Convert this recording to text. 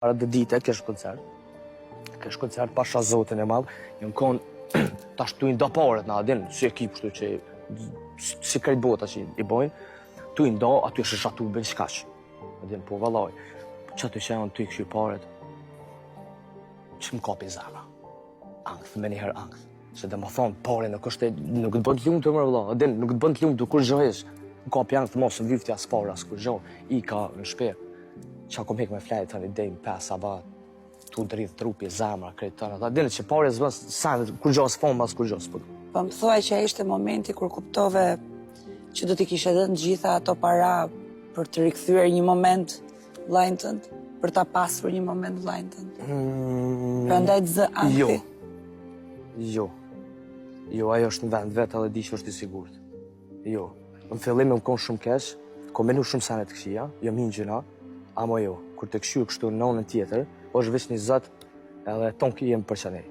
Para dhe dite, kesh koncert, pasha zotin e madh, jënë konë, tash tu i ndo paret na adin, si ekip shtu që, si krejt bota që i bojnë, tu i ndo, aty është shatu ben shkaq. Adin, po vallaj, që aty që janë tu i këshy paret, që më kapi zemra. Angth, me njëherë angth. Se dhe më thonë, pare nuk të bën të lumë të mërë vëlla, adin, nuk të bën të lumë të kur zhëhesh. Më kapi angth, mos në vyftja s'pare as kur zhëh, i ka në shpe. Qa kom hek me flajt tani dejmë 5 sabat, tu dridh trupi, zemra, krejt tërë. Ta dine që pare zbën sanë, kur gjohës fonë, mas kur gjohës për. Po më thuaj që ishte momenti kur kuptove që do t'i kishe dhënë gjitha ato para për të rikthyer një moment vllajën tënd, për ta pasur një moment vllajën tënd. Prandaj të zë ankthi. Jo, ajo është në vend vetë edhe di që është i sigurt. Jo, në fillim më konë shumë kesh, ko menu shumë sanet këqia, jo minë gjëna, amo jo, kur të këshu kështu në nonën tjetër, është veç një zët edhe ton ki jem për qanej.